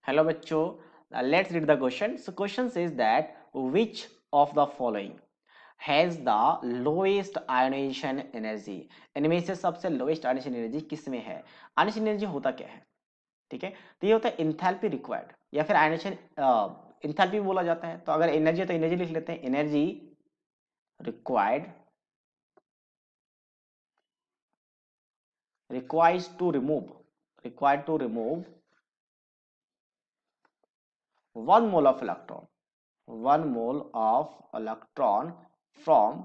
Hello बच्चों, let's read the question. So question says that which of the following has the lowest ionisation energy. इनमें से सबसे lowest ionisation energy किस में है? आयोनाइजेशन एनर्जी होता क्या है? ठीक है, तो ये होता है एंथैल्पी रिक्वायर्ड या फिर आयोनाइजेशन एंथैल्पी बोला जाता है. तो अगर एनर्जी है तो एनर्जी लिख लेते हैं. Energy required required to remove 1 mole of electron, 1 mole of electron from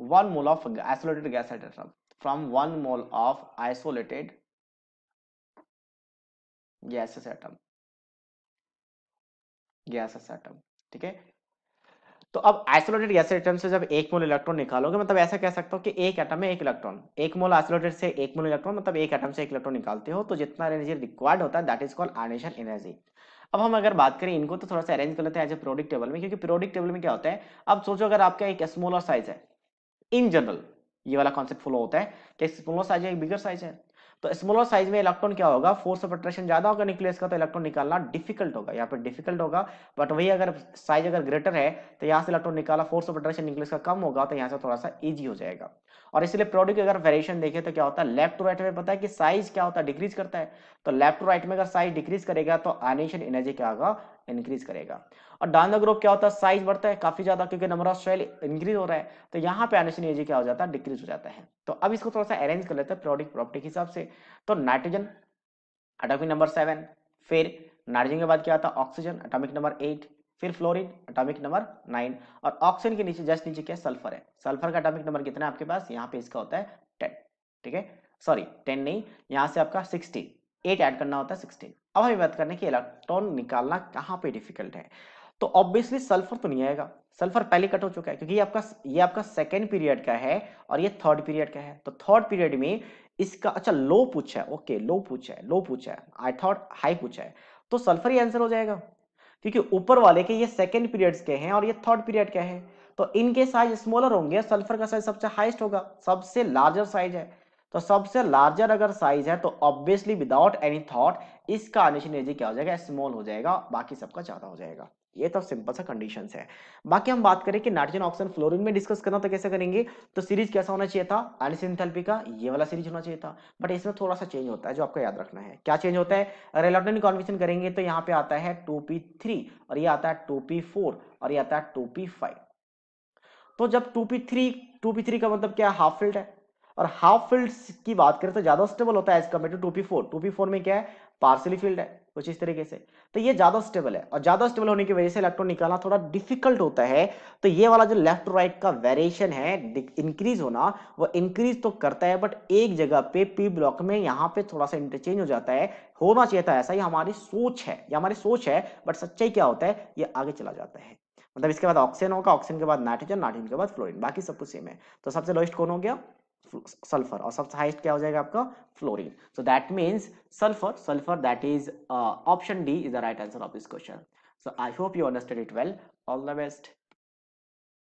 1 mole of isolated gas atom, from 1 mole of isolated gaseous atom. ठीक है, तो अब आइसोलेटेड गैस एटम से जब 1 मोल इलेक्ट्रॉन निकालोगे, मतलब ऐसा कह सकता हूं कि एक एटम में 1 इलेक्ट्रॉन, 1 मोल आइसोलेटेड से 1 मोल इलेक्ट्रॉन, मतलब एक एटम से 1 इलेक्ट्रॉन निकालते हो, तो जितना एनर्जी रिक्वायर्ड होता है that is called ionisation energy. अब हम अगर बात करें इनको तो थोड़ा सा अरेंज कर लेते हैं एज ए पीरियोडिक टेबल में, क्योंकि पीरियोडिक टेबल में क्या होता है, अब सोचो अगर आपका एक स्मॉलर साइज है इन जनरल, ये वाला कॉन्सेप्ट फॉलो होता है कि स्मॉलर साइज है एक बिगर साइज है, तो स्मॉलर साइज में इलेक्ट्रॉन क्या होगा, फोर्स ऑफ अट्रैक्शन ज्यादा होगा न्यूक्लियस का, तो इलेक्ट्रॉन निकालना डिफिकल्ट होगा, यहाँ पे डिफिकल्ट होगा. बट वही अगर साइज अगर ग्रेटर है तो यहाँ से इलेक्ट्रॉन निकाला, फोर्स ऑफ अट्रैक्शन न्यूक्लियस का कम होगा, तो यहाँ से थोड़ा सा इजी हो जाएगा. और इसलिए प्रोडक्ट अगर वेरिएशन देखें तो क्या होता है, लेफ्ट टू राइट में पता है कि साइज क्या होता है, डिक्रीज करता है. तो लेफ्ट टू राइट में अगर साइज डिक्रीज करेगा तो आयोनाइजेशन एनर्जी क्या होगा, इंक्रीज करेगा. और डाउन द ग्रुप क्या होता है, साइज बढ़ता है काफी ज्यादा, क्योंकि नंबर ऑफ शेल इंक्रीज हो रहा है, तो यहाँ पे आयोनाइजेशन एनर्जी क्या हो जाता है, डिक्रीज हो जाता है. तो अब इसको थोड़ा सा अरेंज कर लेते हैं पीरियोडिक प्रॉपर्टी के हिसाब से. तो नाइट्रोजन एटॉमिक नंबर 7, फिर नाइट्रोजन के बाद क्या आता है ऑक्सीजन एटॉमिक नंबर 8, फिर फ्लोरीन एटॉमिक नंबर 9, और ऑक्सीजन के नीचे जस्ट नीचे क्या सल्फर है. सल्फर का एटॉमिक नंबर कितना है आपके पास, यहाँ पे इसका होता है 10. ठीक है, सॉरी 10 नहीं, यहाँ से आपका 16, 8 ऐड करना होता है 16. अब हम बात करने की इलेक्ट्रॉन निकालना कहाँ पे डिफिकल्ट है. तो ऑब्वियसली सल्फर तो नहीं आएगा, सल्फर पहले कट हो चुका है, क्योंकि ये आपका सेकेंड पीरियड का है और ये थर्ड पीरियड का है. तो थर्ड पीरियड में इसका, अच्छा लो पूछा है, ओके लो पूछा है, आई थॉट हाई पूछा है, तो सल्फर ही आंसर हो जाएगा, क्योंकि ऊपर वाले के ये सेकेंड पीरियड्स के हैं और ये थर्ड पीरियड के हैं, तो इनके साइज स्मॉलर होंगे, सल्फर का साइज सबसे हाईएस्ट होगा, सबसे लार्जर साइज है. तो सबसे लार्जर अगर साइज है तो ऑब्वियसली विदाउट एनी थॉट इसका आयोनाइजेशन एनर्जी क्या हो जाएगा, स्मॉल हो जाएगा, बाकी सबका ज्यादा हो जाएगा. ये तो सिंपल सा कंडीशंस है. बाकी हम बात करें कि नाइट्रोजन ऑक्सीजन फ्लोरीन में डिस्कस करना तो कैसे करेंगे, तो सीरीज कैसा होना चाहिए था, आयोनाइजेशन एंथैल्पी का ये वाला सीरीज होना चाहिए था. बट इसमें थोड़ा सा चेंज होता है जो आपको याद रखना है. क्या चेंज होता है, अगर इलेक्ट्रॉनिक कॉन्फिगरेशन करेंगे तो यहाँ पे आता है 2p3 और ये आता है 2p4 और ये आता है 2p5. तो जब 2p3 का मतलब क्या है, हाफ फील्ड है, और हाफ फील्ड की बात करें तो ज्यादा स्टेबल होता है एज कम्पेयर टू 2p4 में क्या है, पार्शियली फील्ड है कुछ इस तरीके से, तो ये ज्यादा स्टेबल है, और ज्यादा स्टेबल होने की वजह से इलेक्ट्रॉन निकालना थोड़ा डिफिकल्ट होता है. तो ये वाला जो लेफ्ट टू राइट का वेरिएशन है इंक्रीज होना, वो इंक्रीज तो करता है, बट एक जगह पे पी ब्लॉक में यहाँ पे थोड़ा सा इंटरचेंज हो जाता है. होना चाहिए था ऐसा, ये हमारी सोच है, बट सच्चाई क्या होता है, ये आगे चला जाता है. मतलब इसके बाद ऑक्सीजन होगा, ऑक्सीजन के बाद नाइट्रोजन, नाइट्रोजन के बाद फ्लोरीन, बाकी सब कुछ सेम है. तो सबसे लोएस्ट कौन हो गया, सल्फर, और सबसे हाईएस्ट क्या हो जाएगा आपका, fluorine. So that means sulphur that is option D is the right answer of this question. So I hope you understood it well. All the best.